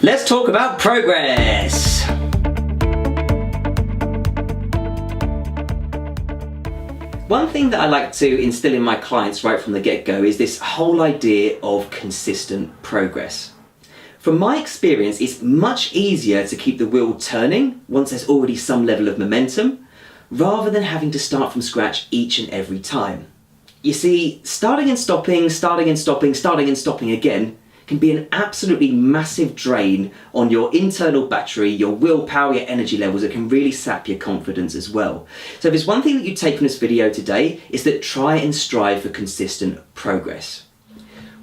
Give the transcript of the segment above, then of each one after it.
Let's talk about progress. One thing that I like to instill in my clients right from the get-go is this whole idea of consistent progress. From my experience, it's much easier to keep the wheel turning once there's already some level of momentum, rather than having to start from scratch each and every time. You see, starting and stopping, starting and stopping, starting and stopping again can be an absolutely massive drain on your internal battery, your willpower, your energy levels. It can really sap your confidence as well. So if there's one thing that you take from this video today, is that try and strive for consistent progress.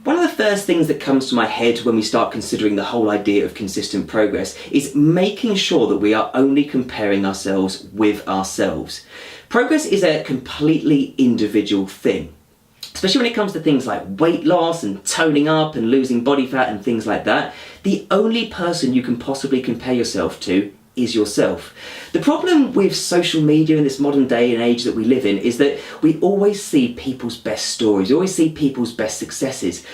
One of the first things that comes to my head when we start considering the whole idea of consistent progress is making sure that we are only comparing ourselves with ourselves. Progress is a completely individual thing, especially when it comes to things like weight loss and toning up and losing body fat and things like that. The only person you can possibly compare yourself to is yourself. The problem with social media in this modern day and age that we live in is that we always see people's best stories, we always see people's best successes.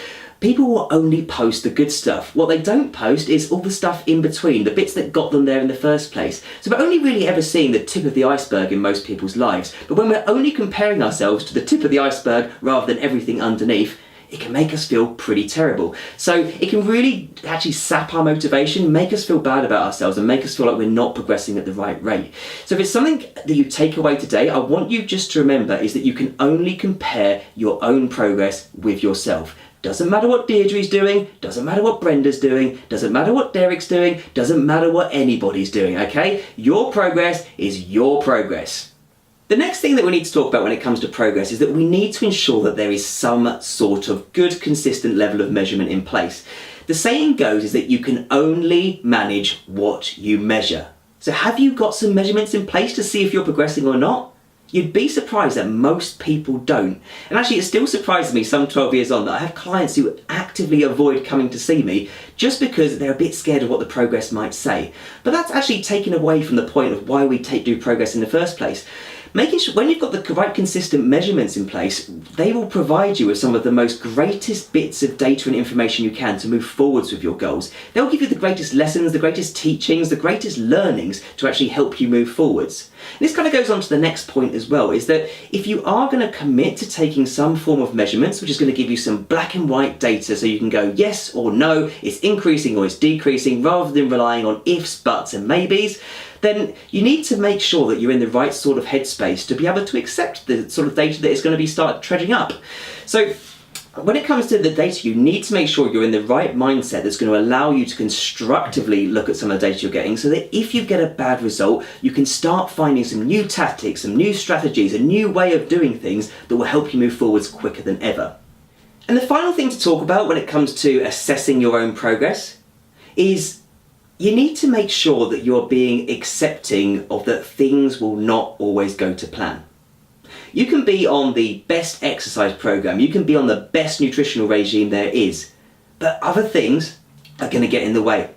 People will only post the good stuff. What they don't post is all the stuff in between, the bits that got them there in the first place. So we're only really ever seeing the tip of the iceberg in most people's lives. But when we're only comparing ourselves to the tip of the iceberg rather than everything underneath, it can make us feel pretty terrible. So it can really actually sap our motivation, make us feel bad about ourselves and make us feel like we're not progressing at the right rate. So if it's something that you take away today, I want you just to remember is that you can only compare your own progress with yourself. Doesn't matter what Deirdre's doing, doesn't matter what Brenda's doing, doesn't matter what Derek's doing, doesn't matter what anybody's doing, okay? Your progress is your progress. The next thing that we need to talk about when it comes to progress is that we need to ensure that there is some sort of good, consistent level of measurement in place. The saying goes is that you can only manage what you measure. So have you got some measurements in place to see if you're progressing or not? You'd be surprised that most people don't. And actually it still surprises me some 12 years on that I have clients who actively avoid coming to see me just because they're a bit scared of what the progress might say. But that's actually taken away from the point of why we do progress in the first place. Making sure when you've got the right consistent measurements in place, they will provide you with some of the most greatest bits of data and information you can to move forwards with your goals. They'll give you the greatest lessons, the greatest teachings, the greatest learnings to actually help you move forwards. And this kind of goes on to the next point as well, is that if you are going to commit to taking some form of measurements, which is going to give you some black and white data so you can go yes or no, it's increasing or it's decreasing, rather than relying on ifs, buts and maybes, then you need to make sure that you're in the right sort of headspace to be able to accept the sort of data that is going to be start trudging up. So when it comes to the data, you need to make sure you're in the right mindset that's going to allow you to constructively look at some of the data you're getting, so that if you get a bad result, you can start finding some new tactics, some new strategies, a new way of doing things that will help you move forwards quicker than ever. And the final thing to talk about when it comes to assessing your own progress is you need to make sure that you're being accepting of that things will not always go to plan. You can be on the best exercise program, you can be on the best nutritional regime there is, but other things are going to get in the way.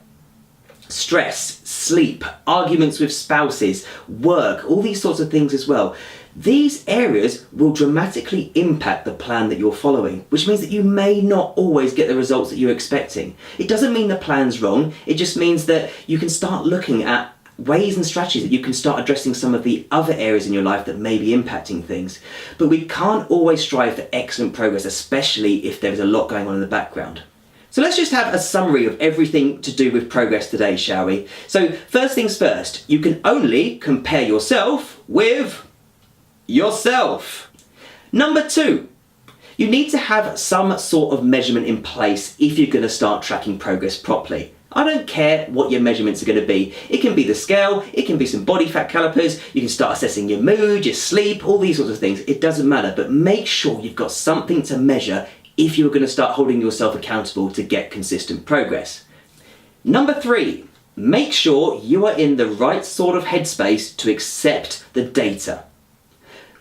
Stress, sleep, arguments with spouses, work, all these sorts of things as well. These areas will dramatically impact the plan that you're following, which means that you may not always get the results that you're expecting. It doesn't mean the plan's wrong, it just means that you can start looking at ways and strategies that you can start addressing some of the other areas in your life that may be impacting things. But we can't always strive for excellent progress, especially if there's a lot going on in the background. So let's just have a summary of everything to do with progress today, shall we? So first things first, you can only compare yourself with yourself. Number 2, you need to have some sort of measurement in place if you're going to start tracking progress properly. I don't care what your measurements are going to be. It can be the scale, it can be some body fat calipers, you can start assessing your mood, your sleep, all these sorts of things. It doesn't matter, but make sure you've got something to measure if you're going to start holding yourself accountable to get consistent progress. Number 3, make sure you are in the right sort of headspace to accept the data.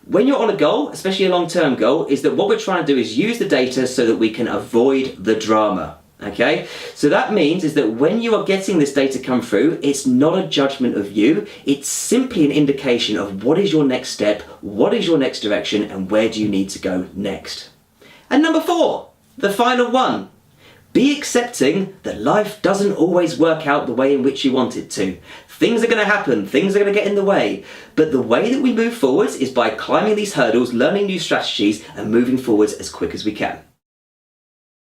When you're on a goal, especially a long-term goal, is that what we're trying to do is use the data so that we can avoid the drama. Okay, so that means is that when you are getting this data come through, it's not a judgment of you, it's simply an indication of what is your next step, what is your next direction, and where do you need to go next. And number 4, the final one, Be accepting that life doesn't always work out the way in which you want it to. Things are going to happen, things are going to get in the way. But the way that we move forwards is by climbing these hurdles, learning new strategies, and moving forwards as quick as we can.